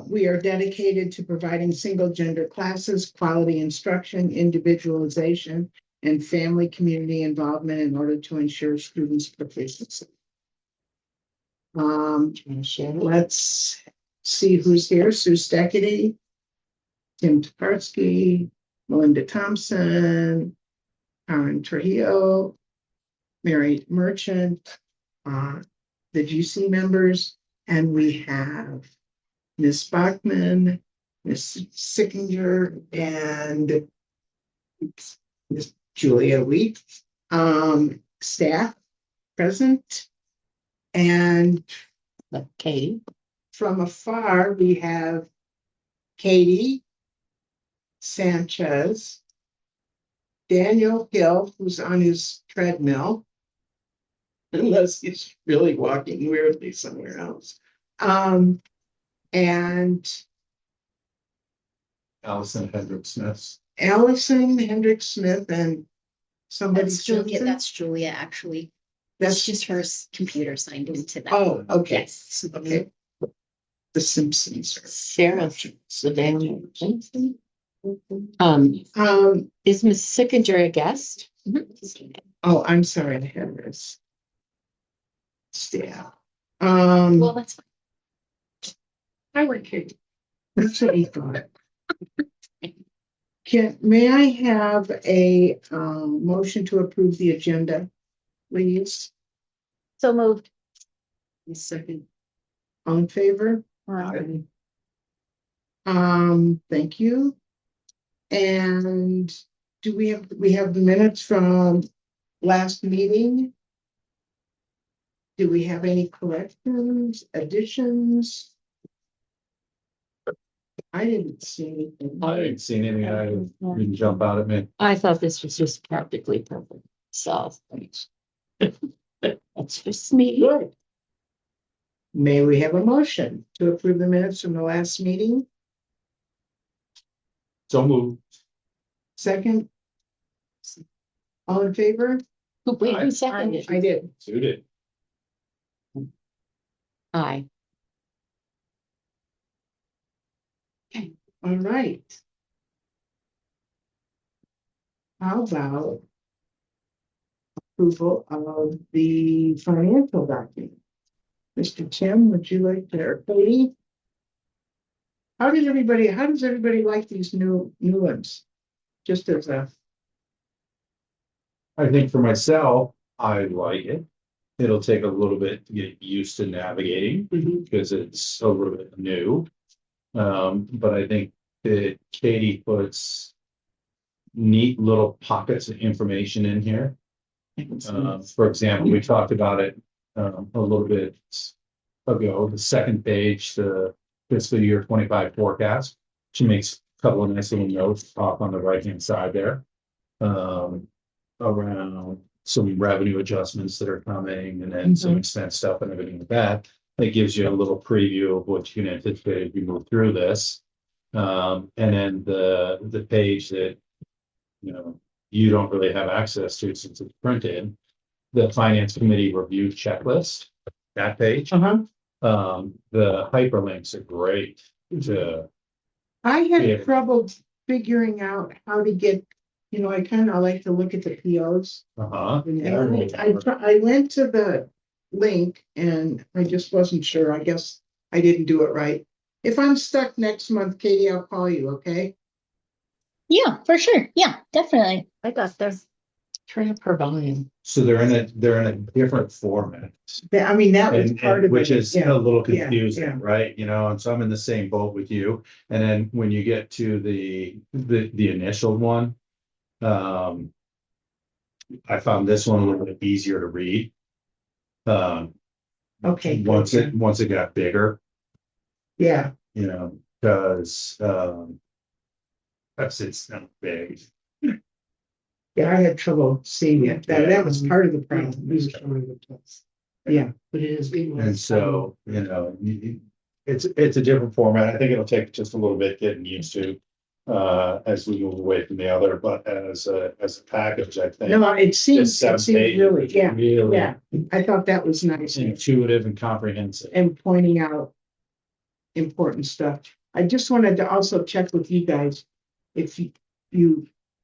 We are dedicated to providing single gender classes, quality instruction, individualization, and family community involvement in order to ensure students' proficiency. Let's see who's here. Sue Steckity, Tim Tokarski, Melinda Thompson, Karen Trujillo, Mary Merchant, the GC members, and we have Miss Bachman, Miss Sickinger, and Miss Julia Wheat, staff present. And Katie. From afar, we have Katie Sanchez, Daniel Hill, who's on his treadmill, unless he's really walking weirdly somewhere else. And Allison Hendrick Smith. And somebody. That's Julia, actually. That's just her computer signed into that. Oh, okay. Yes. Okay. The Simpsons. Sarah Savannah. Is Miss Sickinger a guest? Oh, I'm sorry, I had this. Yeah. Well, that's fine. I work here. That's what he thought. May I have a motion to approve the agenda, please? So moved. A second. All in favor? Aye. Thank you. And do we have the minutes from last meeting? Do we have any corrections, additions? I didn't see anything. I didn't see anything that didn't jump out at me. I thought this was just practically perfect. So that's just me. Good. May we have a motion to approve the minutes from the last meeting? So moved. Second. All in favor? Wait, who seconded? I did. Suited. Aye. Okay. All right. How about approval of the financial document? Mr. Tim, would you like to, or Katie? How does everybody like these new ones? Just as a. I think for myself, I like it. It'll take a little bit to get used to navigating because it's a little bit new. But I think that Katie puts neat little pockets of information in here. For example, we talked about it a little bit ago, the second page, the fiscal year 25 forecast. She makes a couple of nice little notes off on the right-hand side there. Around some revenue adjustments that are coming and then some expense stuff and everything like that. It gives you a little preview of what you can anticipate as you move through this. And then the page that you don't really have access to since it's printed, the finance committee review checklist, that page. The hyperlinks are great I had trouble figuring out how to get, I kind of like to look at the POs. I went to the link and I just wasn't sure. I guess I didn't do it right. If I'm stuck next month, Katie, I'll call you, okay? Yeah, for sure. Yeah, definitely. I got this. Turn up her volume. So they're in a different format. That was part of it. Which is a little confusing, yeah. right? And so I'm in the same boat with you. And then when you get to the initial one, I found this one a little bit easier to read. Okay. Once it got bigger. Yeah. Because it's not big. Yeah, I had trouble seeing it. That was part of the problem. Yeah, but it is. And so, it's a different format. I think it'll take just a little bit getting used to as we move away from the other, but as a package, I think. No, it seems really, really I thought that was nice. intuitive and comprehensive. And pointing out important stuff. I just wanted to also check with you guys if you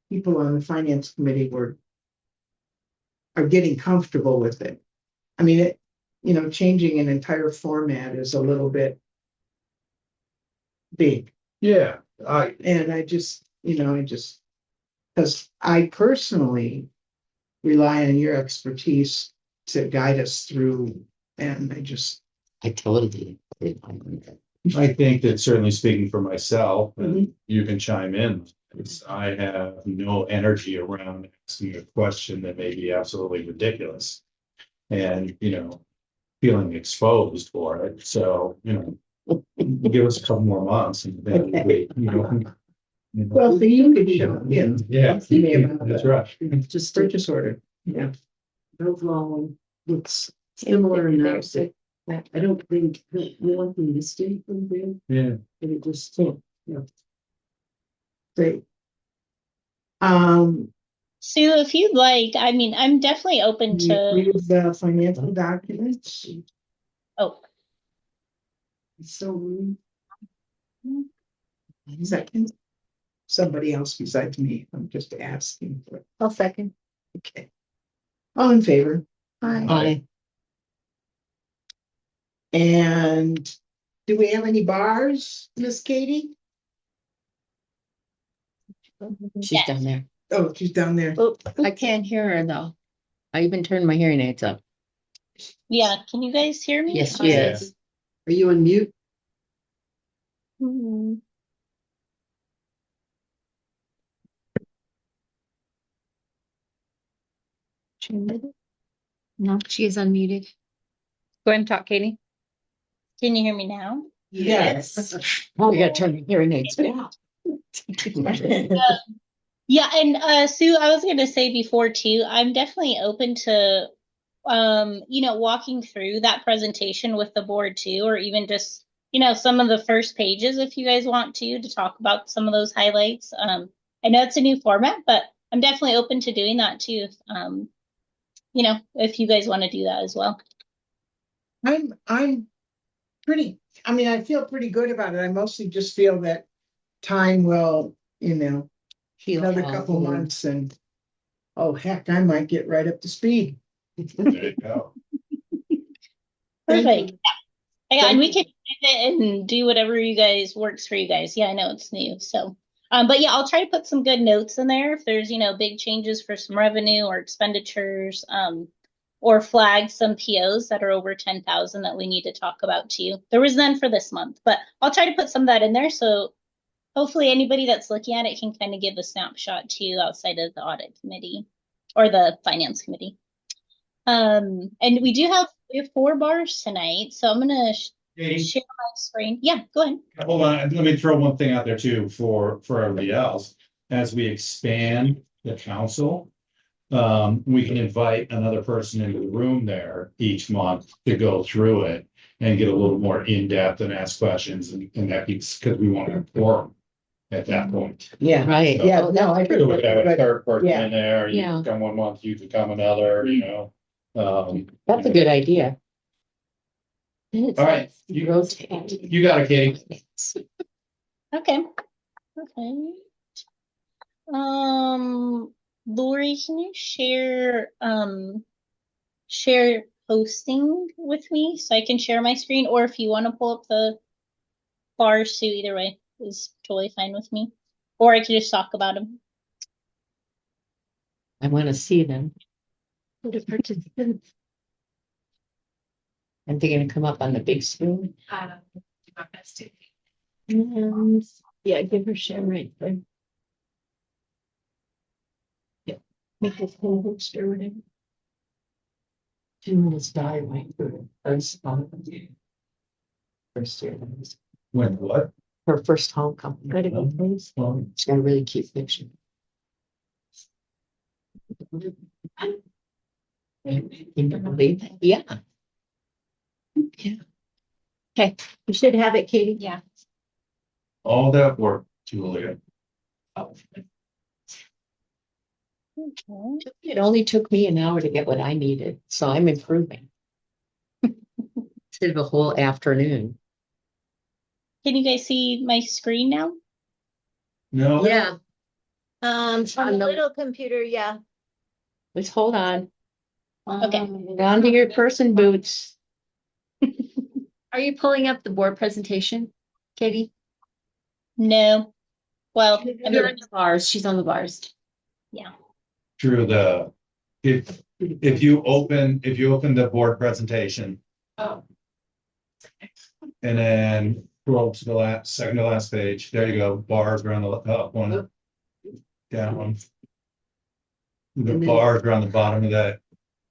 people on the finance committee are getting comfortable with it. I mean, changing an entire format is a little bit big. Yeah, And because I personally rely on your expertise to guide us through, and I totally. I think that certainly speaking for myself, and you can chime in, is I have no energy around asking a question that may be absolutely ridiculous. And, feeling exposed for it. So, give us a couple more months and then well, so you could show, yeah, that's right. just purchase order, Overall, looks similar enough. I don't think that one thing distinct from them, Yeah. and it just, great. Sue, if you'd like, I mean, I'm definitely open You to, approve the financial documents. oh, so. Second, somebody else besides me. I'm just asking for. I'll second. Okay. All in favor? Aye. And do we have any bars, Miss Katie? She's down there. Oh, she's down there. Oh, I can't hear her though. I even turned my hearing aids up. yeah, can you guys hear me? Yes, she Yeah. is. Are you on mute? Hmm. No, she is unmuted. Go ahead and talk, Katie. Can you hear me now? Yes. Oh, we gotta turn the hearing aids down. Yeah, and Sue, I was gonna say before too, I'm definitely open to walking through that presentation with the board too, or even just, some of the first pages if you guys want to talk about some of those highlights. I know it's a new format, but I'm definitely open to doing that too. If you guys want to do that as well. I'm pretty, I feel pretty good about it. I mostly just feel that time will, another couple months and, oh heck, I might get right up to speed. There you go. Thank Perfect. you. Yeah, Thank and we you. can edit and do whatever you guys works for you guys. Yeah, I know it's new. So, but yeah, I'll try to put some good notes in there if there's, big changes for some revenue or expenditures, or flag some POs that are over 10,000 that we need to talk about too. There was none for this month, but I'll try to put some of that in there. So hopefully anybody that's looking at it can kind of give a snapshot too outside of the audit committee or the finance committee. And we have 4 bars tonight, so I'm gonna Katie, share my screen. Yeah, go ahead. hold on, let me throw one thing out there too for everybody else. As we expand the council, we can invite another person into the room there each month to go through it and get a little more in-depth and ask questions, and that keeps, because we want to quorum at that point. Yeah, Right. So- yeah, no, I So think we could have a that's good. third person Yeah. in there, you Yeah. come one month, you could come another, That's a good idea. All right, You rotate. You got it, Katie. Okay. Okay. Lori, can you share posting with me so I can share my screen, or if you want to pull up the bars too, either way is totally fine with me. Or I could just talk about them. I want to see them. What a participant. And they're gonna come up on the big screen. And yeah, give her share right there. Yeah, make this whole host or whatever. 2 minutes die right through first year. When what? Her first homecoming. Gotta go, please. She's got a really cute picture. Can you believe that? Yeah. Yeah. Okay, you should have it, Katie. Yeah. All that work, Julia. Okay. It only took me an hour to get what I needed, so I'm improving. Instead of a whole afternoon. Can you guys see my screen now? No. Yeah, On On the the- little computer, yeah. Just hold on. Okay. Down to your person boots. Are you pulling up the board presentation, Katie? No. Well, I You're mean, on the bars. She's on the bars. yeah. Through the, if you open the board presentation. Oh. And then scroll to the second to last page, there you go, bars around the up one. Down. The And then- bars around the bottom of that,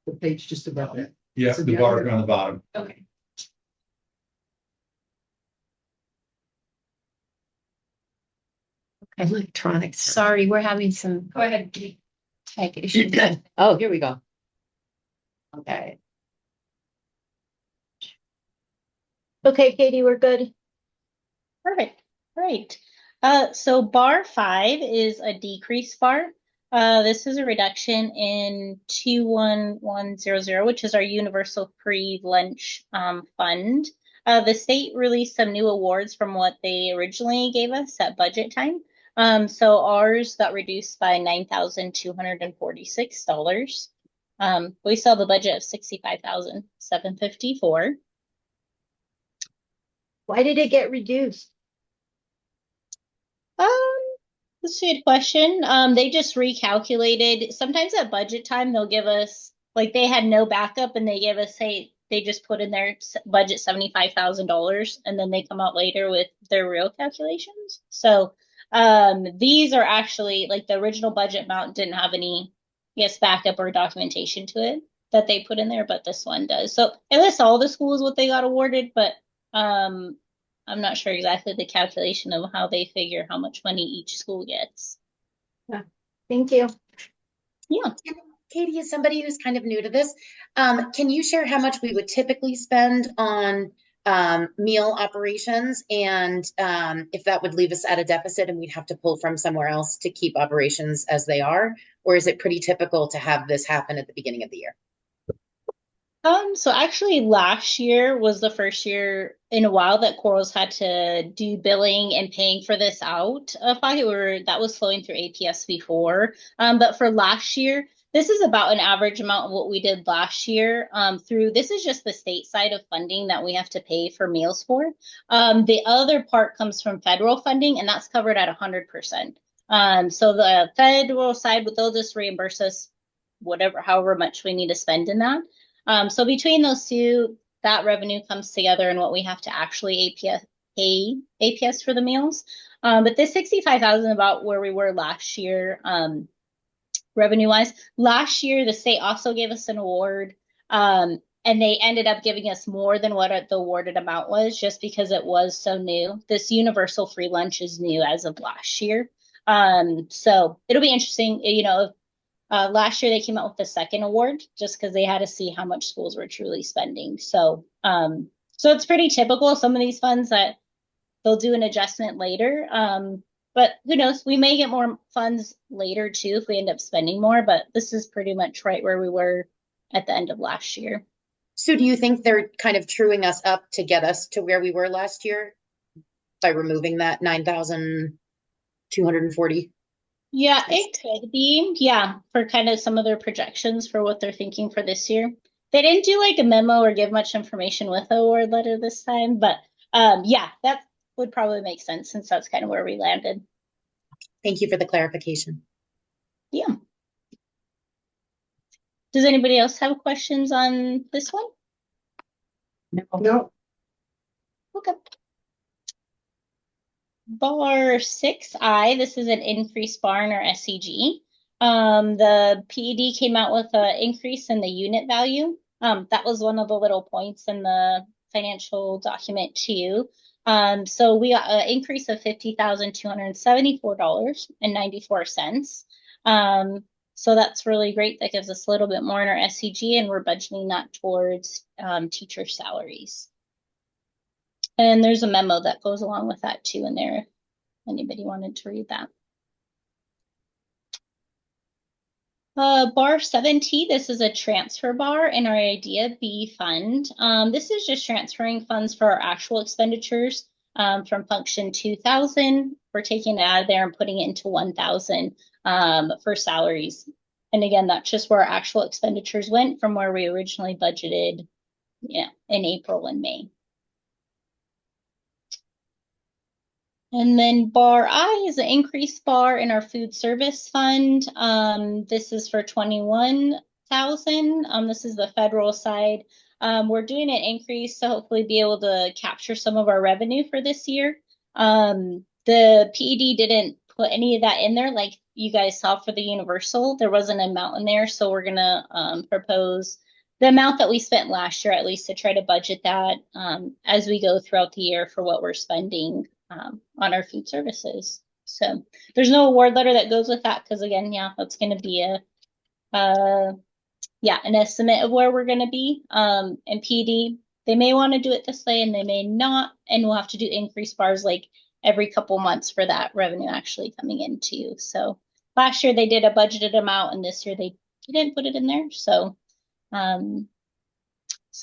the page just about that. yeah, So the down bars there. around the bottom. Okay. Electronics. Sorry, we're having some. Go ahead. Tech issues. Oh, here we go. Okay. Okay, Katie, we're good. Perfect. Great. So bar 5 is a decrease bar. This is a reduction in 21100, which is our universal free lunch fund. The state released some new awards from what they originally gave us at budget time. So ours got reduced by $9,246. We still have a budget of $65,754. Why did it get reduced? Um, that's a good question. They just recalculated. Sometimes at budget time, they'll give us, like, they had no backup and they give us, hey, they just put in their budget $75,000 and then they come out later with their real calculations. So, these are actually, like, the original budget amount didn't have any, yes, backup or documentation to it that they put in there, but this one does. So it lists all the schools what they got awarded, but I'm not sure exactly the calculation of how they figure how much money each school gets. Thank you. Yeah. Katie, as somebody who's kind of new to this, can you share how much we would typically spend on meal operations and if that would leave us at a deficit and we'd have to pull from somewhere else to keep operations as they are? Or is it pretty typical to have this happen at the beginning of the year? So actually last year was the first year in a while that Corals had to do billing and paying for this out. That was flowing through APS before. But for last year, this is about an average amount of what we did last year. This is just the state side of funding that we have to pay for meals for. The other part comes from federal funding, and that's covered at 100%. So the federal side, they'll just reimburse us however much we need to spend in that. So between those two, that revenue comes together and what we have to actually pay APS for the meals. But this 65,000 about where we were last year, revenue wise. Last year, the state also gave us an award, and they ended up giving us more than what the awarded amount was just because it was so new. This universal free lunch is new as of last year. So it'll be interesting, last year they came out with the second award just because they had to see how much schools were truly spending. So it's pretty typical. Some of these funds that they'll do an adjustment later. But who knows? We may get more funds later too if we end up spending more. But this is pretty much right where we were at the end of last year. So do you think they're kind of truing us up to get us to where we were last year by removing that 9,240? Yeah, it could be. Yeah, for kind of some of their projections for what they're thinking for this year. They didn't do like a memo or give much information with the award letter this time, but yeah, that would probably make sense since that's kind of where we landed. Thank you for the clarification. Yeah. Does anybody else have questions on this one? No, Okay. Bar 6I, this is an increased bar in our SCG. The PED came out with an increase in the unit value. That was one of the little points in the financial document too. So we got an increase of $50,274.94. So that's really great. That gives us a little bit more in our SCG, and we're budgeting that towards teacher salaries. And there's a memo that goes along with that too in there, if anybody wanted to read that. Bar 7T, this is a transfer bar in our Idea B fund. This is just transferring funds for our actual expenditures from function 2000. We're taking it out of there and putting it into 1000 for salaries. And again, that's just where our actual expenditures went from where we originally budgeted, in April and May. And then bar I is an increased bar in our food service fund. This is for 21,000. This is the federal side. We're doing an increase to hopefully be able to capture some of our revenue for this year. The PED didn't put any of that in there like you guys saw for the universal. There wasn't an amount in there, so we're gonna propose the amount that we spent last year, at least to try to budget that as we go throughout the year for what we're spending on our food services. So there's no award letter that goes with that because again, that's going to be an estimate of where we're going to be. And PD, they may want to do it this way and they may not, and we'll have to do increased bars like every couple months for that revenue actually coming in too. So last year they did a budgeted amount and this year they didn't put it in there. So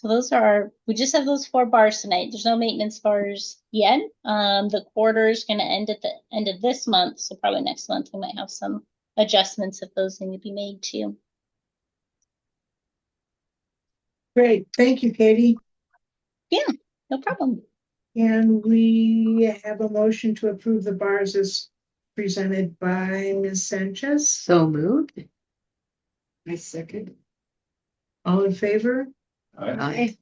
those are we just have those 4 bars tonight. There's no maintenance bars yet. The quarter is going to end at the end of this month. So probably next month we might have some adjustments if those need to be made too. Great, thank you, Katie. Yeah, no problem. And we have a motion to approve the bars as presented by Ms. Sanchez. So moved. I second. All in favor? Aye.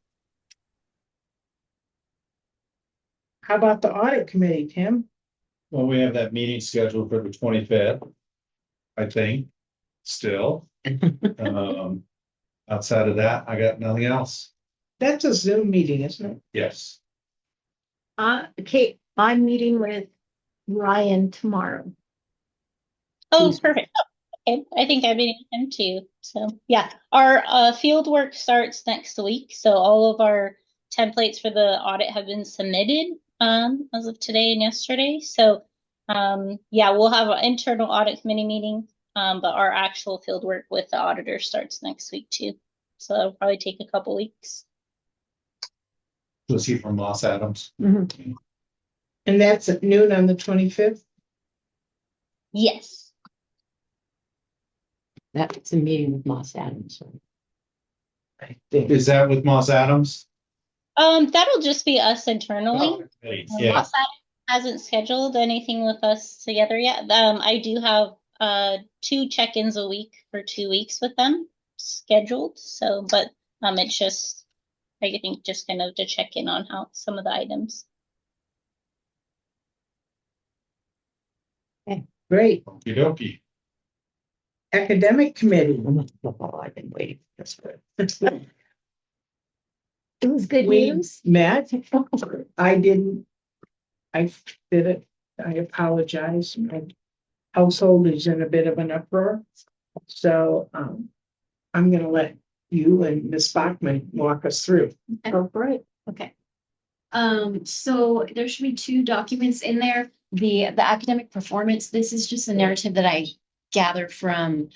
How about the audit committee, Tim? Well, we have that meeting scheduled for the 25th, I think, still. Outside of that, I got nothing else. That's a Zoom meeting, isn't it? Yes. Kate, I'm meeting with Ryan tomorrow. Oh, perfect. Okay. I think I'm meeting him too. So yeah, our field work starts next week. So all of our templates for the audit have been submitted as of today and yesterday. So we'll have an internal audit committee meeting, but our actual field work with the auditor starts next week too. So that'll probably take a couple weeks. Was he from Los Adams? Mm-hmm. And that's at noon on the 25th? Yes. That's a meeting with Moss Adams. I think. Is that with Moss Adams? That'll just be us internally. Yeah. Moss Adams hasn't scheduled anything with us together yet. I do have 2 check-ins a week for 2 weeks with them scheduled. So, but it's just I think just kind of to check in on how some of the items. Great. Okie dokie. Academic committee. Oh, I've been waiting for this. It was good We news. met. I did it. I apologize. My household is in a bit of an uproar. So I'm gonna let you and Ms. Bachman walk us through. Go for it. Okay. So there should be 2 documents in there. The academic performance, this is just a narrative that I gathered from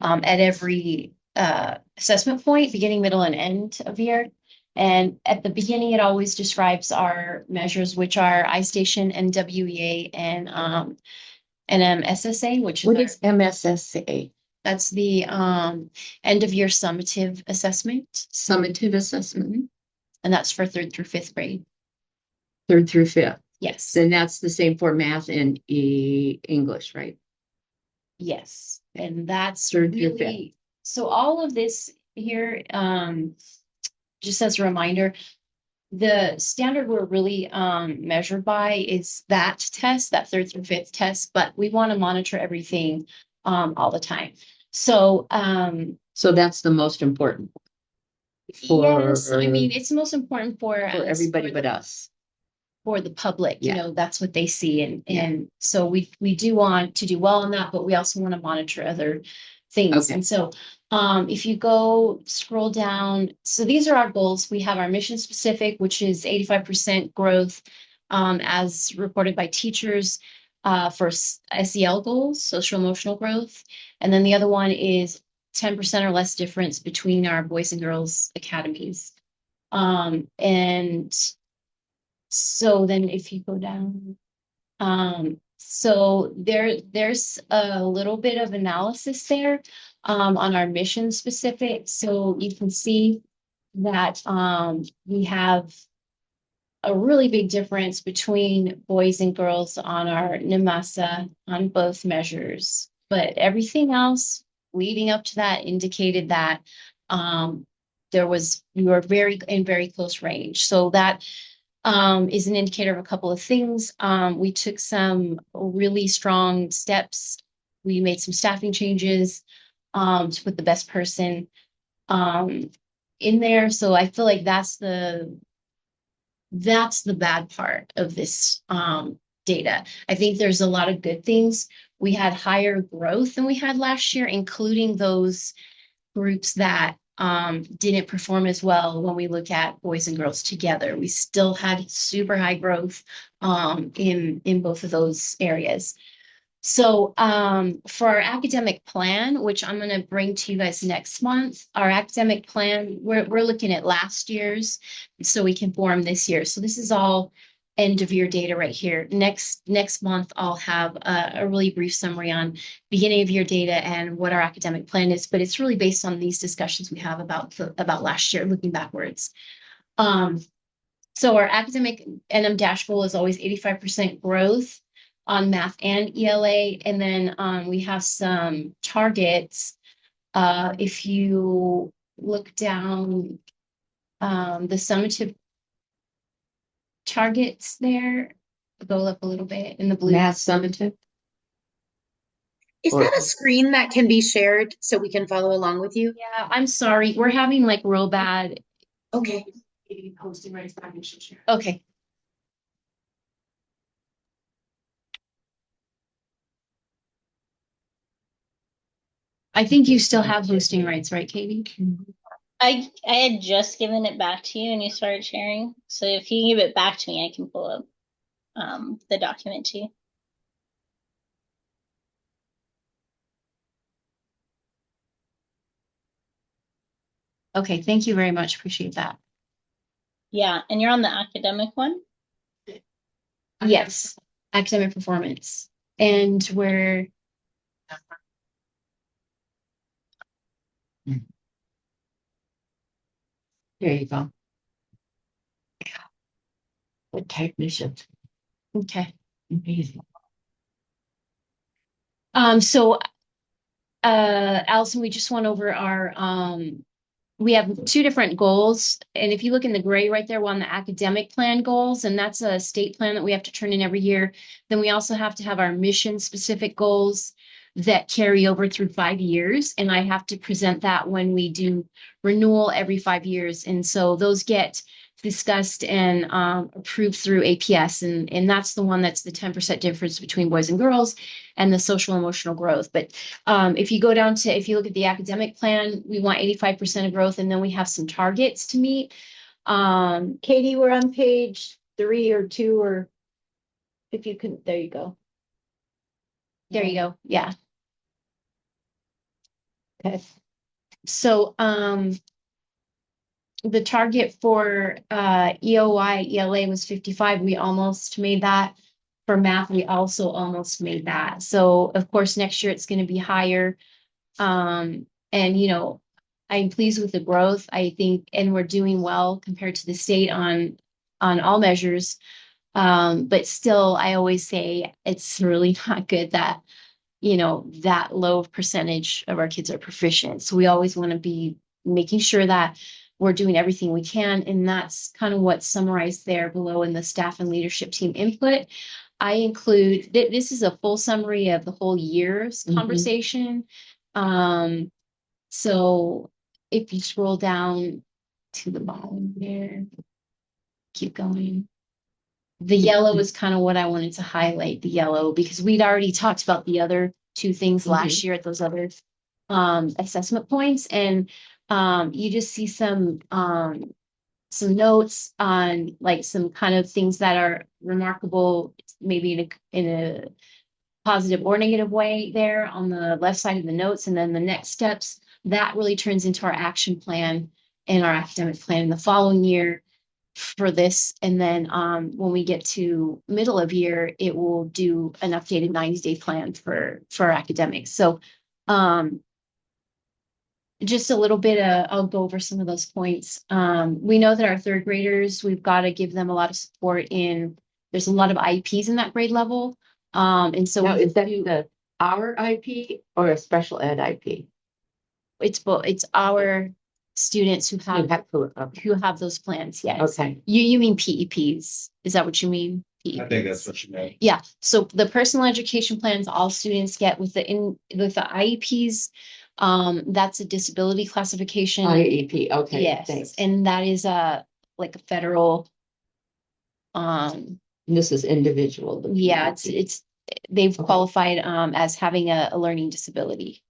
at every assessment point, beginning, middle, and end of year. And at the beginning, it always describes our measures, which are iStation, NWEA, and NMSSA, which is What is MSSA? that's the end of year summative assessment, Summative assessment, and that's for 3rd through 5th grade. 3rd through 5th. Yes. And that's the same for math and English, right? Yes, and that's 3rd through 5th. really, so all of this here, just as a reminder, the standard we're really measured by is that test, that 3rd through 5th test, but we want to monitor everything all the time. So So that's the most important yes, I mean, it's most important for for us, everybody for but the, us. for the public, you Yeah. know, that's what they see. And Yeah. and so we do want to do well on that, but we also want to monitor other things. Okay. And so if you go scroll down, so these are our goals. We have our mission specific, which is 85% growth as reported by teachers for SEL goals, social emotional growth. And then the other one is 10% or less difference between our boys and girls academies. And So then if you go down, so there's a little bit of analysis there, on our mission specific. So you can see that, we have a really big difference between boys and girls on our NMASA on both measures. But everything else leading up to that indicated that, we were in very close range. So that, is an indicator of a couple of things. We took some really strong steps. We made some staffing changes, to put the best person, in there. So I feel like that's the bad part of this, data. I think there's a lot of good things. We had higher growth than we had last year, including those groups that, didn't perform as well when we look at boys and girls together. We still had super high growth, in both of those areas. So, for our academic plan, which I'm going to bring to you guys next month, our academic plan, we're looking at last year's so we can form this year. So this is all end of year data right here. Next month, I'll have a really brief summary on beginning of year data and what our academic plan is, but it's really based on these discussions we have about last year, looking backwards. So our academic NM dash goal is always 85% growth on math and ELA. And then, we have some targets. If you look down, the summative targets there, go up a little bit in the blue. Math summative. Is that a screen that can be shared so we can follow along with you? Yeah, I'm sorry. We're having like real bad. Okay. Posting rights back and she'll share. Okay. I think you still have hosting rights, right, Katie? I had just given it back to you and you started sharing. So if you give it back to me, I can pull up the document too. Okay, thank you very much. Appreciate that. Yeah, and you're on the academic one? Yes, academic performance. And we're There you go. What technician? okay. Amazing. So, Allison, we just went over our, we have two different goals. And if you look in the gray right there, we're on the academic plan goals, and that's a state plan that we have to turn in every year. Then we also have to have our mission specific goals that carry over through 5 years. And I have to present that when we do renewal every 5 years. And so those get discussed and, approved through APS. And that's the one that's the 10% difference between boys and girls and the social emotional growth. But, if you go down to, if you look at the academic plan, we want 85% of growth, and then we have some targets to meet. Katie, we're on page 3 or 2, or if you can, there you go. There you go. Yeah. Okay. So, the target for, EOI, ELA was 55. We almost made that. For math, we also almost made that. So of course, next year it's going to be higher. And, I'm pleased with the growth, I think, and we're doing well compared to the state on all measures. But still, I always say it's really not good that, that low percentage of our kids are proficient. So we always want to be making sure that we're doing everything we can. And that's kind of what's summarized there below in the staff and leadership team input. I include, this is a full summary of the whole year's conversation. So if you scroll down to the bottom there, keep going. The yellow is kind of what I wanted to highlight, the yellow, because we'd already talked about the other two things last year at those other, assessment points. And, you just see some notes on like some kind of things that are remarkable, maybe in a positive or negative way there on the left side of the notes. And then the next steps, that really turns into our action plan and our academic plan in the following year. for this. And then when we get to middle of year, it will do an updated 90-day plan for academics. So just a little bit I'll go over some of those points. We know that our third graders, we've got to give them a lot of support there's a lot of IEPs in that grade level. And so Now, is that our IP or a special ed IP? it's both, it's our students who have those plans. Yes. Okay. You mean PEPs? Is that what you mean? I think that's what you meant. Yeah. So the personal education plans all students get with the IEPs, that's a disability classification. IEP, okay. Yes. Thanks. And that is like a federal, This is individual. yeah, it's they've qualified as having a learning disability.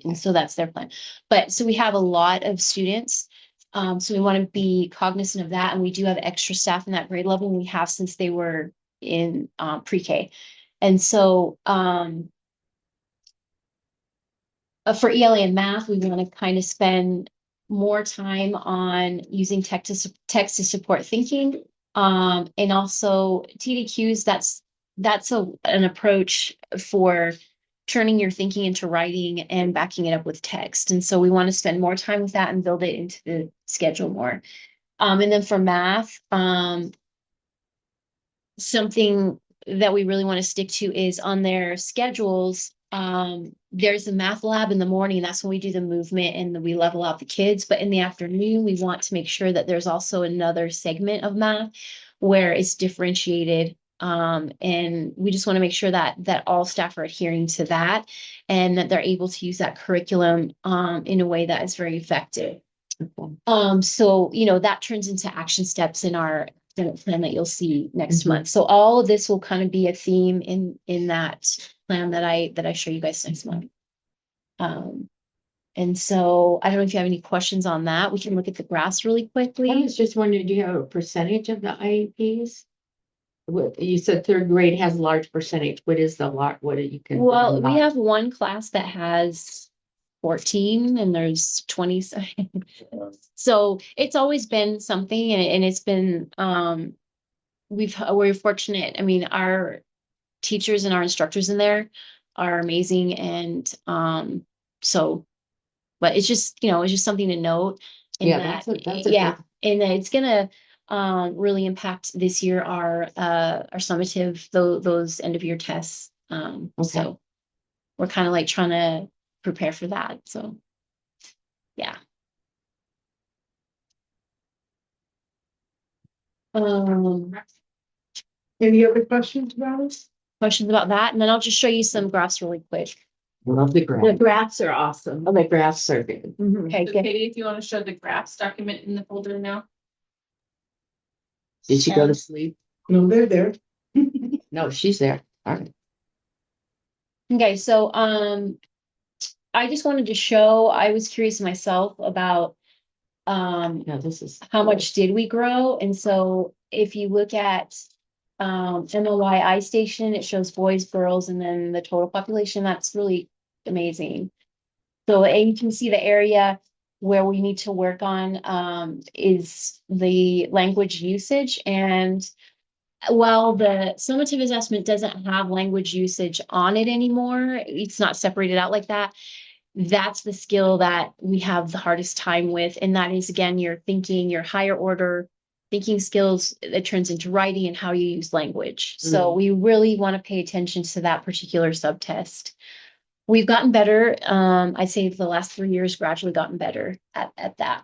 And so that's their plan. But so we have a lot of students. So we want to be cognizant of that. And we do have extra staff in that grade level. And we have since they were in pre-K. And so for ELA and math, we want to kind of spend more time on using text to support thinking. And also TDQs, that's an approach for turning your thinking into writing and backing it up with text. And so we want to spend more time with that and build it into the schedule more. And then for math, something that we really want to stick to is on their schedules. There's a math lab in the morning. That's when we do the movement and we level out the kids. But in the afternoon, we want to make sure that there's also another segment of math where it's differentiated. And we just want to make sure that all staff are adhering to that and that they're able to use that curriculum in a way that is very effective. Okay. So that turns into action steps in our plan that you'll see next Mhm. month. So all of this will kind of be a theme in that plan that I show you guys next month. And so I don't know if you have any questions on that. We can look at the graphs really quickly. I was just wondering, do you have a percentage of the IEPs? You said third grade has a large percentage. What is the large, what you can? Well, we have one class that has 14 and there's 20. So it's always been something and it's been, we're fortunate. I mean, our teachers and our instructors in there are amazing. And, but it's just, it's just something to note. Yeah, Yeah. And it's gonna, really impact this year, our summative, those end of year tests. So we're kind of like trying to prepare for that. So, yeah. Any other questions about us? Questions about that? And then I'll just show you some graphs really quick. Love the The graph. graphs are awesome. Oh, the graphs are good. Okay, So good. Katie, if you want to show the graphs document in the folder now. Did she go to sleep? No, they're there. No, she's there. All right. Okay, so I just wanted to show, I was curious myself about No, this is. how much did we grow? And so if you look at MLY station, it shows boys, girls, and then the total population. That's really amazing. So, and you can see the area where we need to work on is the language usage. And while the summative assessment doesn't have language usage on it anymore, it's not separated out like that. That's the skill that we have the hardest time with. And that is, again, your thinking, your higher order thinking skills that turns into writing and how you use language. So we really want to pay attention to that particular subtest. We've gotten better. I'd say the last 3 years gradually gotten better at that,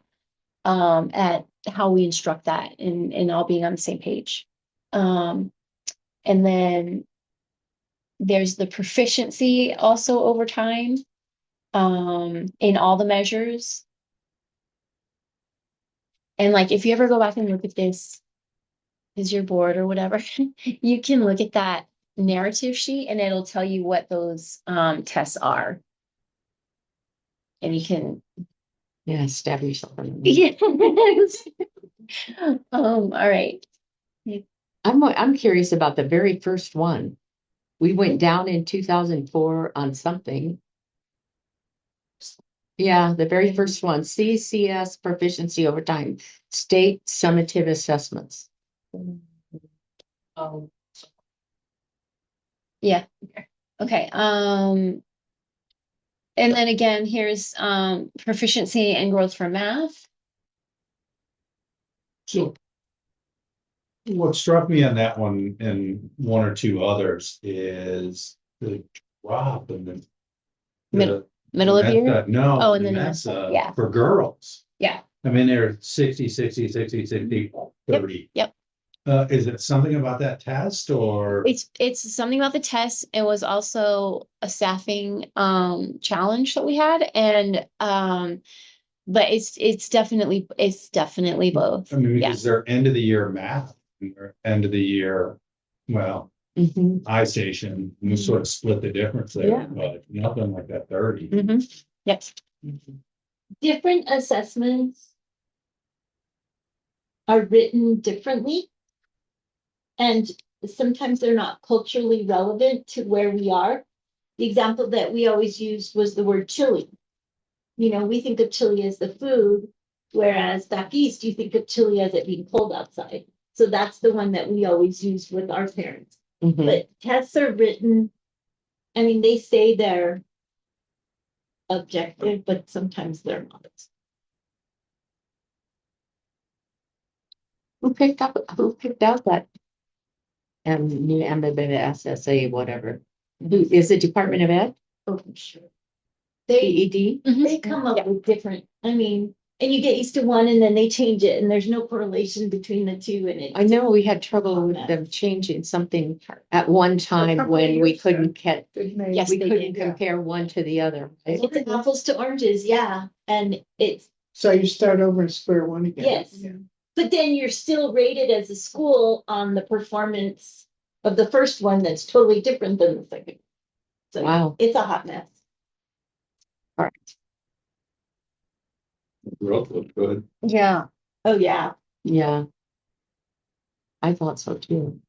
at how we instruct that and all being on the same page. And then there's the proficiency also over time in all the measures. And like, if you ever go back and look at this, is your board or whatever, you can look at that narrative sheet and it'll tell you what those tests are. And you can. Yeah, stab yourself in the Yes. All right. I'm curious about the very first one. We went down in 2004 on something. Yeah, the very first one, CCS proficiency over time, state summative assessments. Yeah, okay, and then again, here's, proficiency and growth for math. So. What struck me on that one and one or two others is the drop in the. Middle of year? No, Oh, and and then, that's yeah. for girls. Yeah. I mean, they're 60, 60, 60, 60, 30. Yep. Is it something about that test or? It's something about the test. It was also a staffing, challenge that we had, and, but it's definitely both. I mean, Yeah. because they're end of the year math, or end of the year, well, Mhm. I station, we sort of split the difference there, Yeah. but nothing like that 30. Mhm. Yep. Different assessments are written differently. And sometimes they're not culturally relevant to where we are. The example that we always used was the word chili. You know, we think of chili as the food, whereas back east, you think of chili as it being cold outside. So that's the one that we always use with our parents. Mhm. But tests are written, I mean, they say they're objective, but sometimes they're not. Who picked out that? New MBSSA, whatever. Who is it, Department of Ed? Oh, I'm sure. They DED? they come up with different, I mean, and you get used to one and then they change it and there's no correlation between the two and it. I know we had trouble with them changing something at one time couple when we years ago. couldn't get, Yes, we they couldn't did. compare one to the other. right? It's apples to oranges, yeah, and it's, So you start over at square one again. Yes. Yeah. but then you're still rated as a school on the performance of the first one that's totally different than the second. So Wow. it's a hot mess. Growth looked good. Yeah. Oh, yeah. Yeah. I thought so too.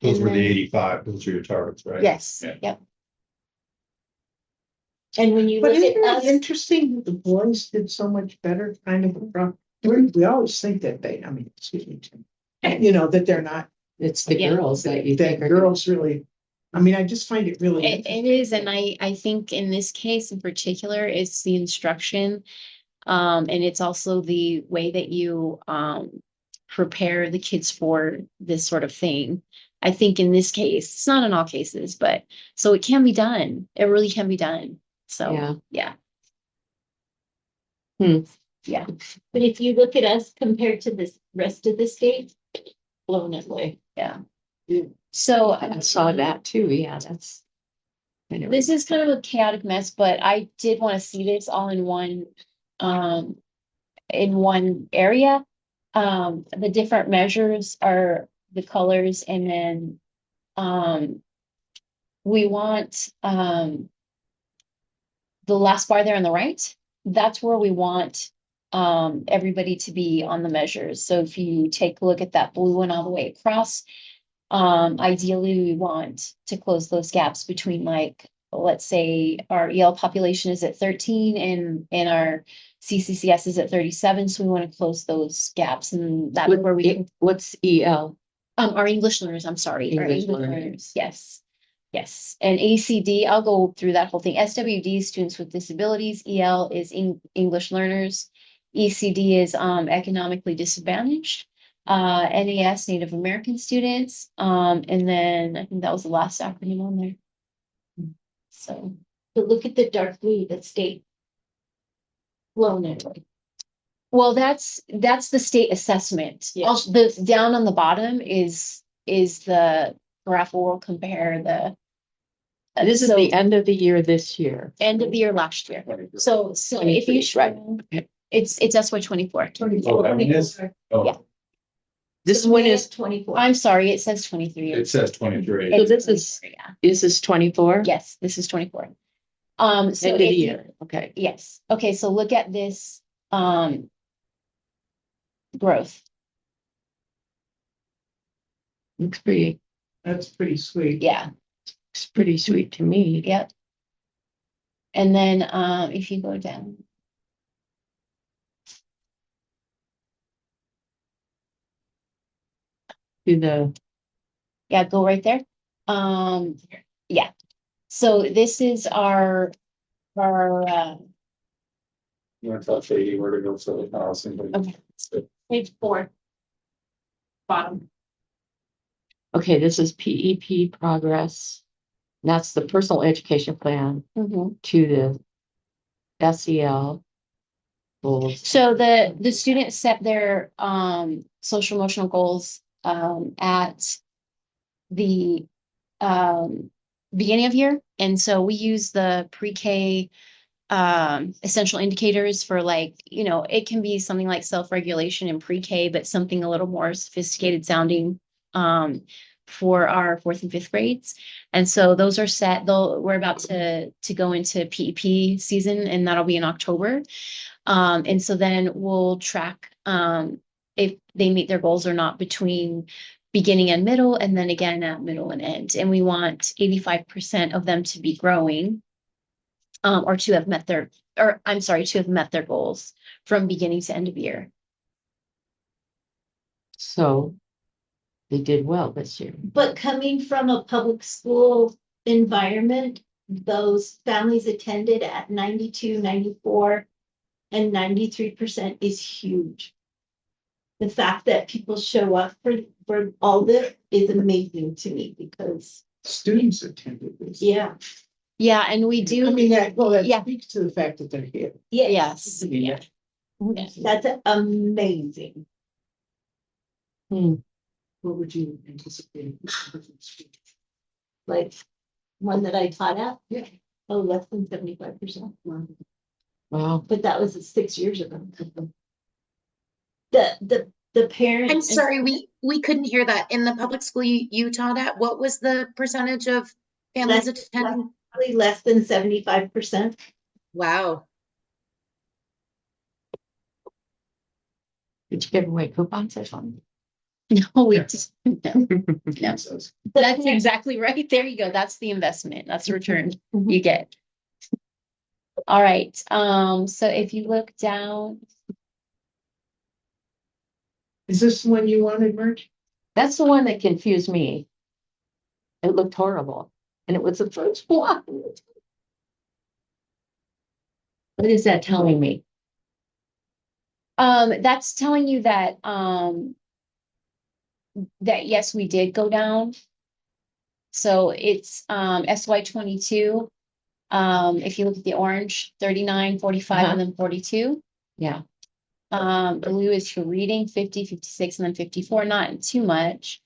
Those And were the then- 85, those are your targets, right? Yes, Yeah. yep. And when you But look isn't at it us, interesting that the boys did so much better kind of across? We always think that I mean, excuse me, Tim. You know, that they're not, It's the Yeah. girls that you that think are. girls really, I mean, I just find it really. It is, and I think in this case in particular, it's the instruction. And it's also the way that you, prepare the kids for this sort of thing. I think in this case, it's not in all cases, but so it can be done. It really can be done. So, yeah. Yeah. but if you look at us compared to this rest of the state, blown away. Yeah. So I saw that too, yeah, that's. Anyway. this is kind of a chaotic mess, but I did want to see this all in one area. The different measures are the colors, and then we want the last bar there on the right. That's where we want everybody to be on the measures. So if you take a look at that blue one all the way across, ideally we want to close those gaps between, like, let's say our EL population is at 13 and our CCCS is at 37. So we want to close those gaps, and that's where we can, What's EL? our English learners, I'm sorry, our English English learners. learners, yes. Yes, and ACD, I'll go through that whole thing. SWD, students with disabilities. EL is English learners. ECD is economically disadvantaged. NAS, Native American students. And then I think that was the last acronym on there. So, But look at the dark blue, that state. Blown away. well, that's the state assessment. Yeah. Also, the down on the bottom is the graph where we'll compare the. This is so- the end of the year this year. End of the year last year. So if you 23, right. show, it's SY 24. Oh, I mean, it's, Yeah. oh, This So one May is, of 24. I'm sorry, it says 23. it says 23. So It's this is- 23, yeah. is this 24? Yes, this is 24. So End of the if you- year, okay. Yes, okay, so look at this, growth. Looks pretty, That's pretty sweet. Yeah, looks pretty sweet to me. yep. And then, if you go down. To the, Yeah, go right there. Yeah. So this is our, You want to tell Shady where to go for the housing? Okay. Page 4. Bottom. okay, this is PEP progress. That's the personal education plan mhm. to the SEL goals. So the students set their social emotional goals at the beginning of year. And so we use the pre-K essential indicators for, like, it can be something like self-regulation in pre-K, but something a little more sophisticated sounding for our 4th and 5th grades. And so those are set. We're about to go into PEP season, and that'll be in October. And so then we'll track if they meet their goals or not between beginning and middle, and then again at middle and end. And we want 85% of them to be growing, or to have met their, or I'm sorry, to have met their goals from beginning to end of year. So they did well this year. But coming from a public school environment, those families attended at 92, 94, and 93% is huge. The fact that people show up for all this is amazing to me because, Students attended this. yeah, Yeah, and we I do, mean, that Yeah. speaks to the fact that they're here. yes. Yeah. that's amazing. What would you anticipate? Like one that I taught at, Yeah. oh, less than 75%. Wow. But that was 6 years ago. The parent. I'm sorry, we couldn't hear that. In the public school you taught at, what was the percentage of families attending? Probably less than 75%. Wow. Did you give away coupons or something? No, we just, no. No. So That's exactly right. There you go. That's the investment. That's the return you get. All right. So if you look down, is this the one you wanted, Merch? That's the one that confused me. It looked horrible. And it was the first one. What is that telling me? that's telling you that that yes, we did go down. So it's SY22. If you look at the orange, 39, 45, and then 42. Yeah. Blue is for reading, 50, 56, and then 54, not too much.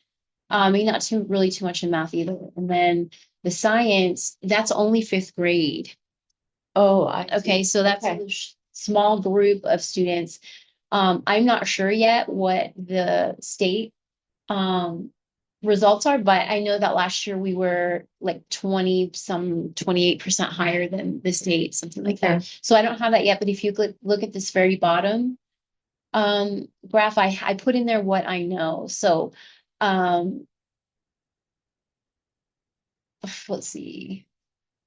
I mean, not too really too much in math either. And then the science, that's only 5th grade. Oh, Okay, so that's Okay. a small group of students. I'm not sure yet what the state results are, but I know that last year we were like 28% higher than the state, something like that. So I don't have that yet, but if you look at this very bottom graph, I put in there what I know. So let's see.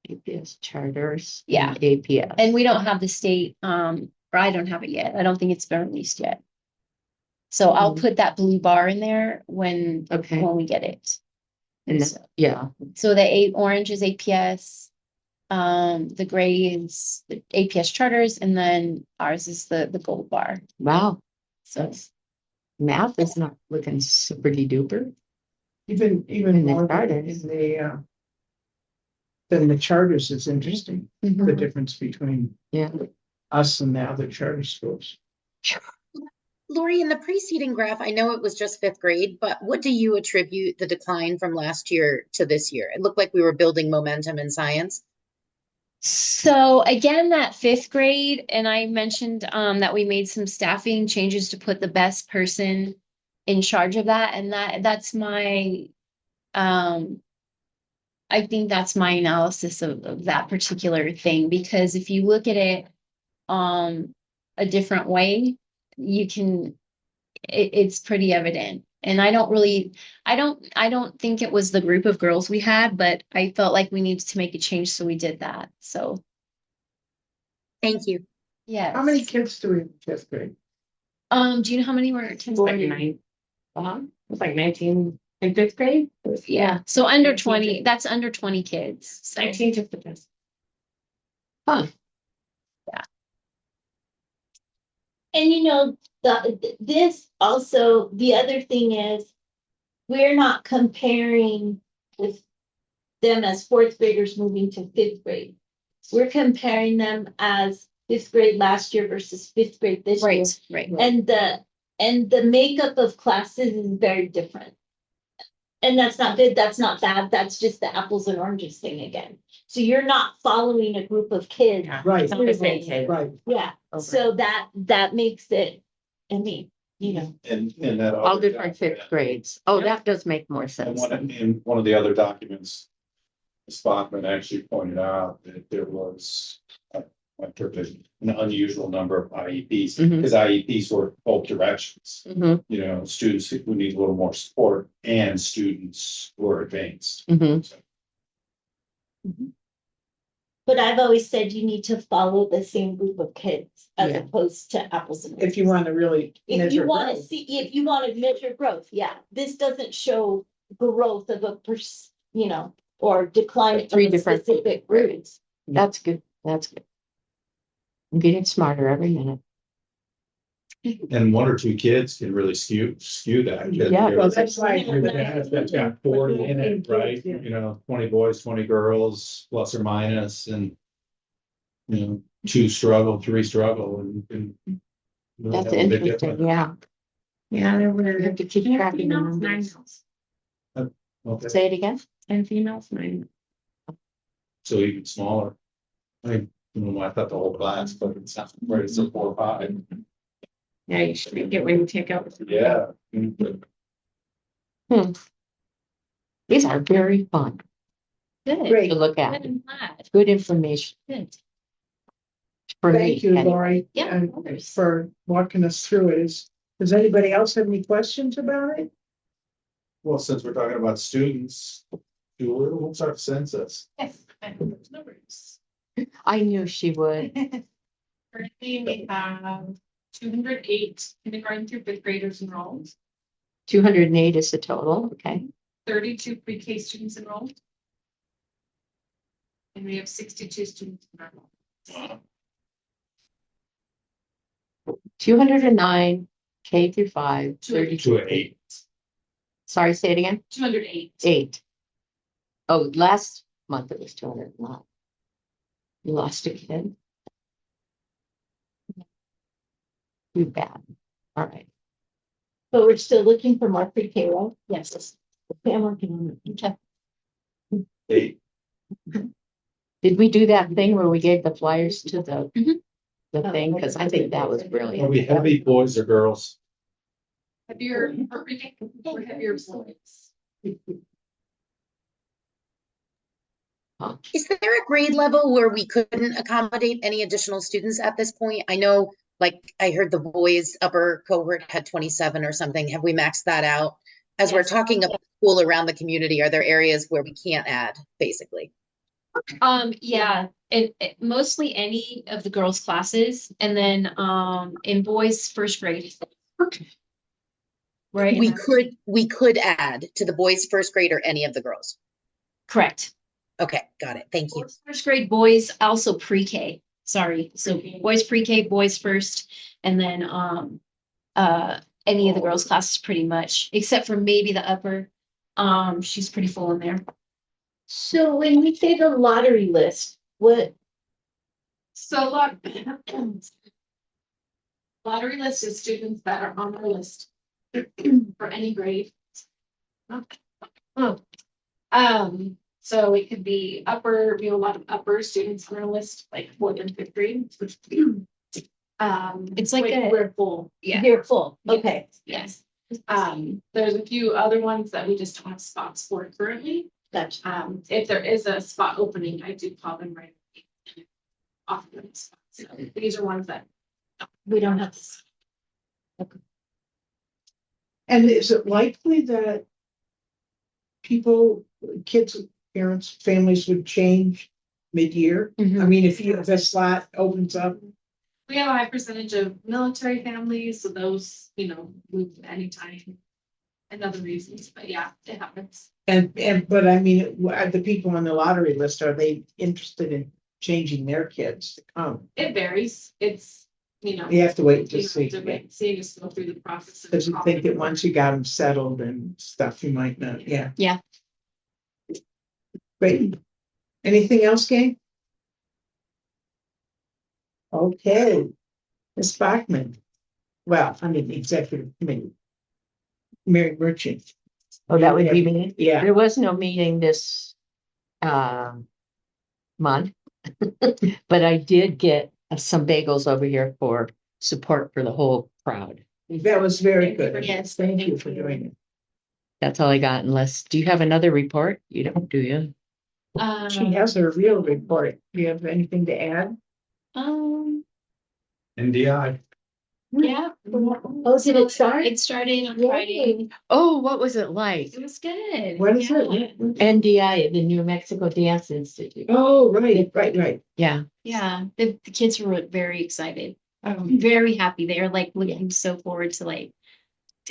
APS charters. Yeah. And APS. And we don't have the state, or I don't have it yet. I don't think it's been released yet. So I'll put that blue bar in there when we get it. And then, yeah. So the orange is APS, the gray is the APS charters, and then ours is the gold bar. Wow. So Math is not looking super duper. Even In the more charters. in the than the charters is interesting. The difference between Yeah. us and the other charter schools. Lori, in the preceding graph, I know it was just 5th grade, but what do you attribute the decline from last year to this year? It looked like we were building momentum in science. So again, that 5th grade, and I mentioned that we made some staffing changes to put the best person in charge of that, and that's my I think that's my analysis of that particular thing, because if you look at it a different way, you can it's pretty evident. And I don't think it was the group of girls we had, but I felt like we needed to make a change, so we did that. So Thank you. Yes. How many kids do we have in fifth grade? Do you know how many were in Like nine. It's like 19 in fifth grade. Yeah, so under 19 20, to- that's under 20 kids. So 19 just depends. Huh. And you know, this also, the other thing is, we're not comparing with them as fourth graders moving to fifth grade. We're comparing them as fifth grade last year versus fifth grade this year. right. And the makeup of classes is very different. And that's not good, that's not bad, that's just the apples and oranges thing again. So you're not following a group of kids. Right, It's not the same kid. right. Yeah, Okay. so that makes it, I mean, you know. And that. All other different document- fifth grades. Oh, Yeah. that does make more And sense. in one of the other documents, Spockman actually pointed out that there was an unusual number of IEPs, Mhm. because IEPs work both directions. Mhm, You know, students who need a little more support and students who are advanced. mhm. So, But I've always said you need to follow the same group of kids as Yeah. opposed to apples and If you oranges. want to really If measure you want to growth. see, if you want to measure growth, yeah, this doesn't show growth of a or decline of Three a different specific group. That's good. That's good. I'm getting smarter every minute. and one or two kids can really skew that. Yeah. Well, that's why. That's got 40 in it, right? Yeah. You know, 20 boys, 20 girls, plus or minus, and you know, 2 struggle, 3 struggle, and really That's have a big interesting. difference. Yeah. Yeah, there were. You have to keep track of the Females, 9 numbers. males. Okay, Say it again. 10 females, 9. so even smaller. I thought the whole class, but it's not right. It's a 4 or 5. Yeah, you should get when you take out. Yeah. These are very fun Good. Great. to look Good, at. I'm glad. Good information Good. for me. Thank you, anyway. Lori, Yeah, and of course. for walking us through it. Does anybody else have any questions about it? Well, since we're talking about students, what's our census? Yes, I know those numbers. I knew she would. Currently, we have 208 kindergarten through fifth graders enrolled, 208 is the total. Okay. 32 pre-K students enrolled. And we have 62 students enrolled. 209 K through 5, 32. 208. Sorry, say it again. 208. 8. Oh, last month it was 209. You lost a kid. Too bad. All right. But we're still looking for more pre-K, right? Yes. Okay, I'm working on it. Okay. 8. Did we do that thing where we gave the flyers to the Mhm. the thing? Because I think that was Are brilliant. we heavy boys or girls? Heavier, or heavier boys. Is there a grade level where we couldn't accommodate any additional students at this point? I know, like, I heard the boys upper cohort had 27 or something. Have we maxed that out? As we're Yes. talking about school around the community, are there areas where we can't add, basically? Yeah, it mostly any of the girls' classes, and then in boys' first grade. Right. We could add to the boys' first grade or any of the girls. Correct. Okay, got it. Thank you. Boys first grade, boys also pre-K. Sorry, so boys pre-K, boys first, and then any of the girls' classes pretty much, except for maybe the upper. She's pretty full in there. So when we say the lottery list, what, So lottery list is students that are on our list for any grade. So it could be upper, we have a lot of upper students on our list, like 4th and 5th grade. It's like We're full. Yeah. you're full, okay. Yes. There's a few other ones that we just don't have spots for currently. Gotcha. If there is a spot opening, I do call them right away and offer them a spot. So these are ones that We don't have to. And is it likely that people, kids, parents, families would change mid-year? I Mhm. mean, if the slot opens up, We have a high percentage of military families, so those, move anytime. And other reasons, but yeah, it happens. but I mean, are the people on the lottery list, are they interested in changing their kids to come? It varies. It's, You have to wait to you see. have to wait and see, just go through the process. Because you think that once you got them settled and stuff, you might not, yeah. Yeah. Great. Anything else, gang? Okay. Ms. Bachman. Well, I mean, the executive committee. Mary Merchant. Oh, that would be me. Yeah. There was no meeting this month. But I did get some bagels over here for support for the whole crowd. That was very good. Yes, Thank you thank for you. doing it. That's all I got, unless, do you have another report? You don't, do you? She has a real report. Do you have anything to add? NDI. Yeah. Oh, did it start? It started on Yay. Friday. Oh, what was it like? It was good. What is Yeah. it? NDI, the New Mexico Dance Institute. Oh, right. Yeah. Yeah, the kids were very excited. Very happy. They are like looking so forward to like,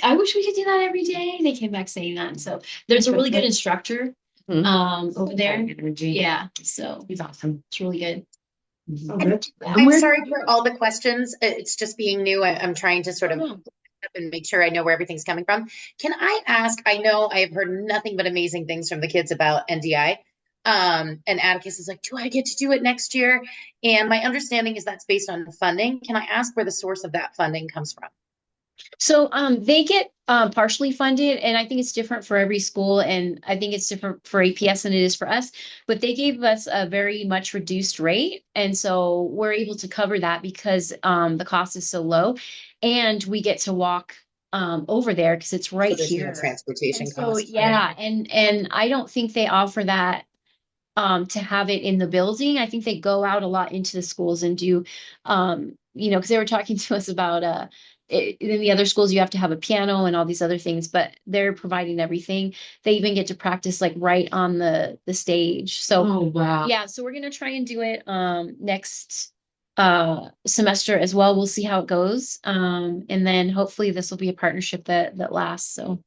I wish we could do that every day. They came back saying that. So there's a really good instructor Mhm. over there. Energy. Yeah, so He's awesome. it's really good. Oh, that's. I'm where- sorry for all the questions. It's just being new. I'm trying to sort of Oh, and make sure I know where everything's coming from. Can I ask? I know I have heard nothing but amazing things from the kids about NDI. And Atticus is like, do I get to do it next year? And my understanding is that's based on funding. Can I ask where the source of that funding comes from? so they get partially funded, and I think it's different for every school, and I think it's different for APS than it is for us. But they gave us a very much reduced rate, and so we're able to cover that because the cost is so low, and we get to walk over there because it's right So there's no here. transportation And so costs. yeah, and I don't think they offer that to have it in the building. I think they go out a lot into the schools and do because they were talking to us about in the other schools you have to have a piano and all these other things, but they're providing everything. They even get to practice like right on the stage. So Oh, wow. yeah, so we're gonna try and do it next semester as well. We'll see how it goes. And then hopefully this will be a partnership that lasts. So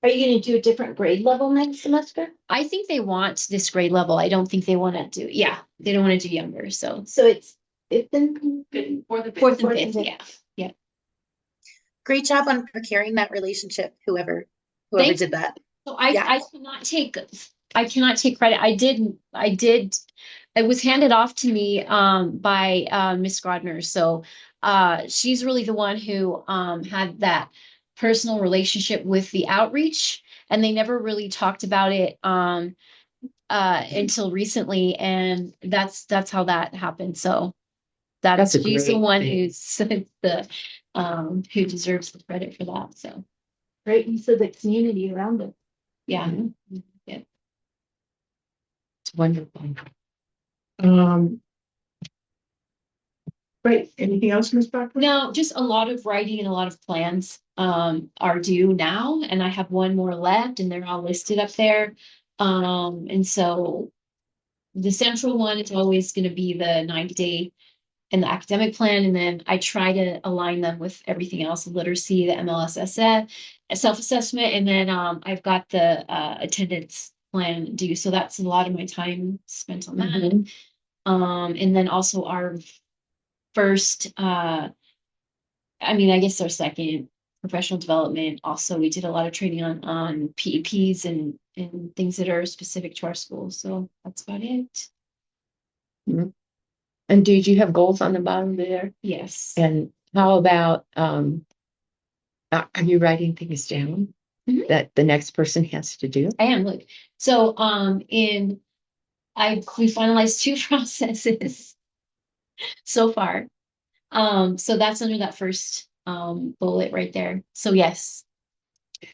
Are you gonna do a different grade level next semester? I think they want this grade level. I don't think they want to do, yeah, they don't want to do younger. So So it's fifth and. Good for the. fourth and Fourth fifth, and yeah, yeah. Great job on procuring that relationship, whoever Thank did that. So Yeah. I cannot take credit. It was handed off to me by Miss Grodner. So she's really the one who had that personal relationship with the outreach, and they never really talked about it until recently, and that's how that happened. So That's a she's the great one thing. who's the who deserves the credit for that. So Great use of the community around it. yeah. It's wonderful. Right. Anything else, Ms. Bachman? No, just a lot of writing and a lot of plans are due now, and I have one more left, and they're all listed up there. And so the central one is always going to be the 90-day and the academic plan, and then I try to align them with everything else: the literacy, the MLSSF, self-assessment, and then I've got the attendance plan due. So that's a lot of my time spent on that. Mhm. And then also our first I guess our second professional development. Also, we did a lot of training on PEPs and things that are specific to our school. So that's about it. And did you have goals on the bottom there? Yes. And how about, are you writing things down Mhm. that the next person has to do? I am. Look. So we finalized 2 processes so far. So that's under that first bullet right there. So yes.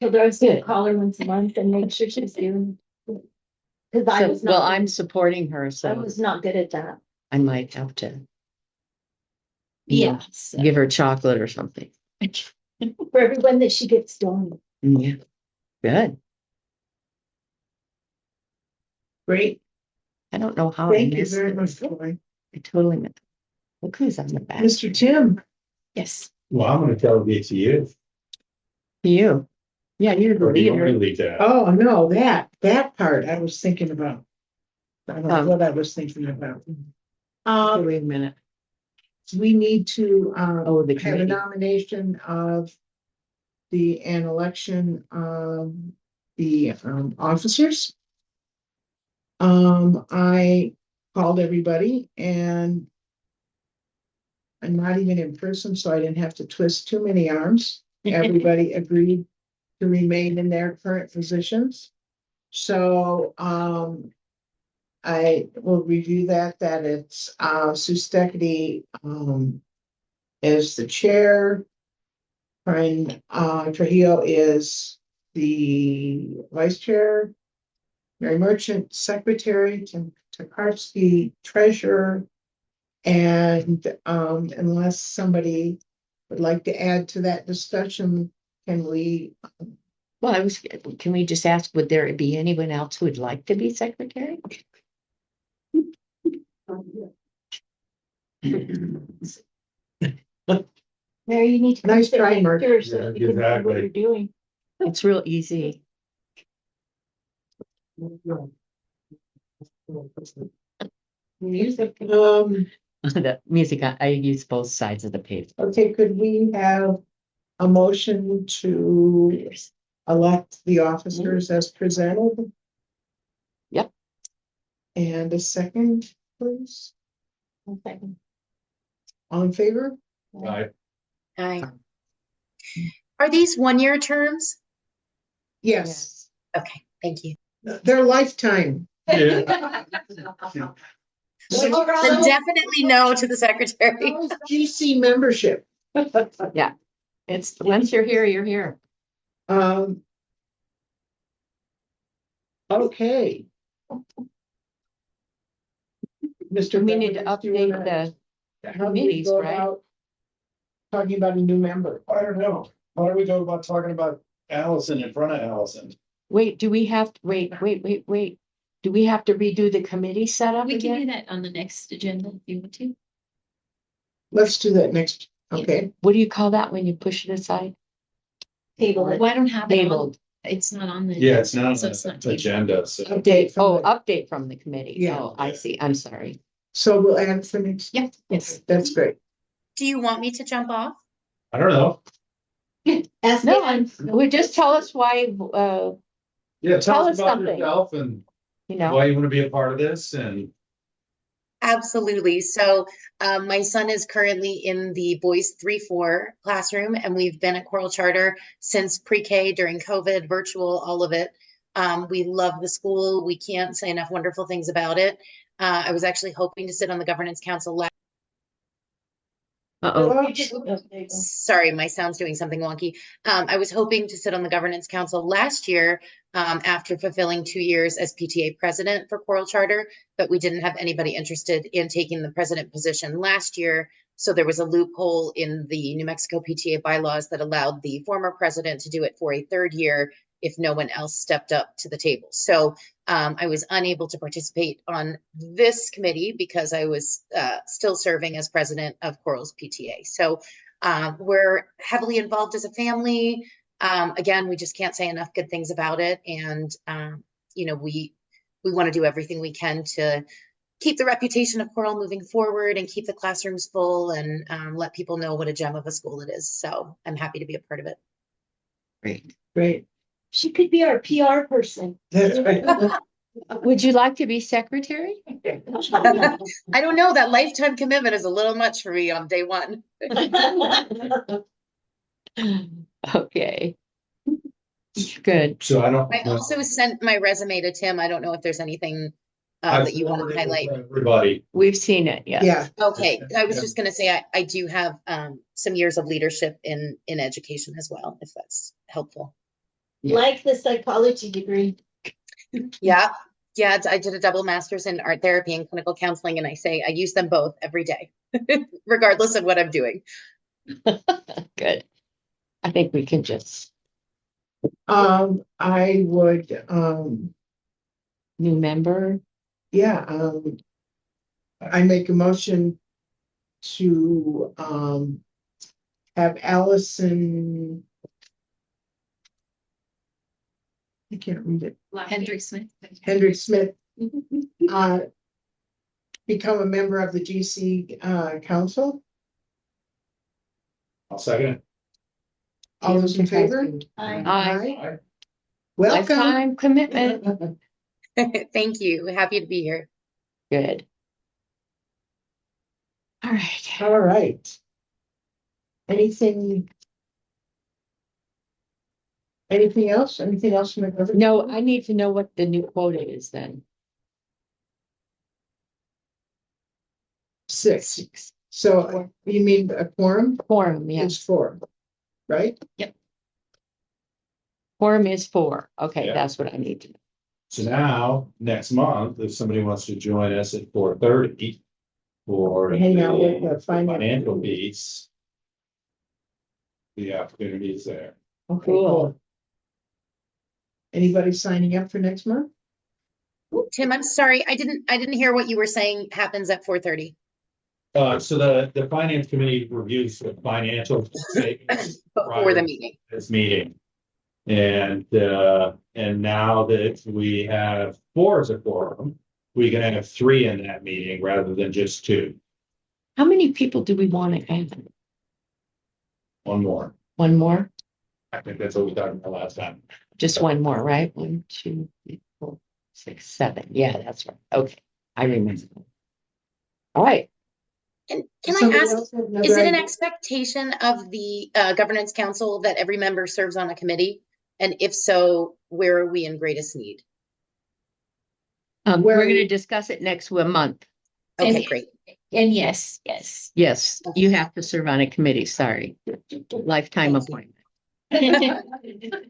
So there's gonna call her once a month and make sure she's doing. Cause I was Well, not, I'm supporting her, I so was not good at that. I might have to you know, Yeah. So. give her chocolate or something. For everyone that she gets done. Yeah, good. Great. I don't know how I Thank you missed very it. much, Troy. I totally missed. Look who's on the back. Mr. Tim, Yes. Well, I'm gonna delegate to you. You. Yeah, you're the Or do you want me to leader. lead that? oh, no, that part I was thinking about. I don't know Um, what I was thinking about. Okay, wait a minute. We need to, Oh, the have a committee. nomination of an election of the, officers. I called everybody and I'm not even in person, so I didn't have to twist too many arms. Everybody agreed to remain in their current positions. So, I will review that it's, Sue Steckity, is the chair. Brian, Trujillo is the vice chair. Mary Merchant, secretary, Tim Tokarski, treasurer. And, unless somebody would like to add to that discussion, can we, Well, can we just ask, would there be anyone else who would like to be secretary? Mary, you need to. Nice sit try, next Mark. to her so Yeah, that you can see exactly. what you're doing. It's real easy. music, The music, I use both sides of the page. okay, could we have a motion to elect the officers as presented? Yep. And a second, please, One second. all in favor? Right. Hi. Are these one-year terms? Yes, Okay, thank you. they're lifetime. Yeah. Then definitely no to the secretary. GC membership. Yeah, it's, once you're here, you're here. Okay. Mr. We need to Beveridge, do you update wanna- the how do we committees, go right? about talking about a new member? I don't know. Why don't we go about talking about Allison in front of Allison? Wait, do we have, wait. Do we have to redo the committee setup We can do again? that on the next agenda if you want to. Let's do that next, okay? What do you call that when you push it aside? Table it. Well, I don't have it on, Tabled. it's not on the. Yeah, it's not on So it's the not tabled. agenda, so. Update from Oh, the, update from the committee. Yeah. Oh, I see. I'm sorry. so we'll add it for next. Yeah, yes. That's great. Do you want me to jump off? I don't know. Ask No, Ann. would just tell us why, Yeah, Tell tell us us about something. yourself and you know, why you want to be a part of this and. Absolutely. So my son is currently in the boys 3-4 classroom, and we've been at Coral Charter since pre-K during COVID, virtual, all of it. We love the school. We can't say enough wonderful things about it. I was actually hoping to sit on the governance council last. uh-oh. You just- Sorry, my sound's doing something wonky. I was hoping to sit on the governance council last year after fulfilling 2 years as PTA president for Coral Charter, but we didn't have anybody interested in taking the president position last year. So there was a loophole in the New Mexico PTA bylaws that allowed the former president to do it for a third year if no one else stepped up to the table. So I was unable to participate on this committee because I was still serving as president of Coral's PTA. So we're heavily involved as a family. Again, we just can't say enough good things about it. And, you know, we want to do everything we can to keep the reputation of Coral moving forward and keep the classrooms full and let people know what a gem of a school it is. So I'm happy to be a part of it. Great. Great. She could be our PR person. That's right. Would you like to be secretary? I don't know, that lifetime commitment is a little much for me on day one. Okay. Good. So I don't. I also sent my resume to Tim. I don't know if there's anything that you want to highlight. Everybody. We've seen it, yes. Yeah, Okay, I was Yeah. just gonna say, I do have some years of leadership in education as well, if that's helpful. Like the psychology degree. Yeah, I did a double master's in art therapy and clinical counseling, and I say I use them both every day, regardless of what I'm doing. Good. I think we can just, I would, new member. Yeah, I make a motion to, have Allison. I can't read it. Hendrick Smith. Hendrick Smith, become a member of the GC, council. I'll second it. All those in favor? Aye. Welcome. Lifetime commitment. Thank you. Happy to be here. Good. All right. All right. Anything else? Anything else from the government? No, I need to know what the new quota is then. 6. So you mean a quorum? Quorum, It's yes. 4, right? Quorum is 4. Okay, Yeah. that's what I need to know. So now, next month, if somebody wants to join us at 4:30 for Hang out with the financial piece, the opportunity is there. Okay, Cool. cool. Anybody signing up for next month? Tim, I'm sorry. I didn't hear what you were saying happens at 4:30. So the finance committee reviews the financial statements Before the meeting. this meeting. And now that we have 4 as a quorum, we can have 3 in that meeting rather than just 2. How many people do we want to have? 1 more. One more? I think that's what we talked about last time. Just one more, right? 1, 2, 3, 4, 6, 7. Yeah, that's right. Okay, I remember. All right. And can I Somebody ask, else have another is it an idea? expectation of the governance council that every member serves on a committee? And if so, where are we in greatest need? Where We're are going to you? discuss it next month. Okay, And- great. And yes. Yes, you have to serve on a committee. Sorry. Lifetime appointment.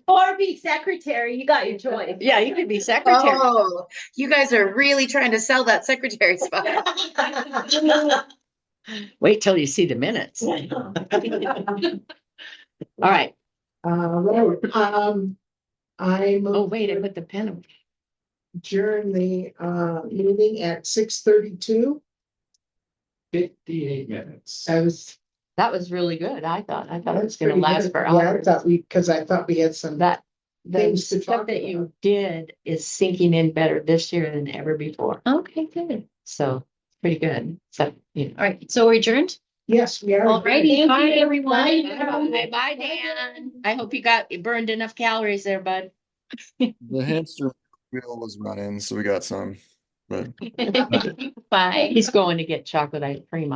Or be secretary, you got your choice. Yeah, you could be secretary. Oh, you guys are really trying to sell that secretary spot. Wait till you see the minutes. All right. I Oh, move wait, I to put the pen away. adjourn the meeting at 6:32. 58 minutes. That was really good. I thought it was going to pretty last good. for Yeah, I hours. thought we had some. That the Things to stuff talk that you about. did is sinking in better this year than ever before. Okay, good. So pretty good. So, you know. All right, so we're adjourned. Yes, we are. All righty, bye, you. everyone. Bye, Dan. I hope you burned enough calories there, bud. The hamster wheel was running, so we got some. But Bye. He's going to get chocolate ice cream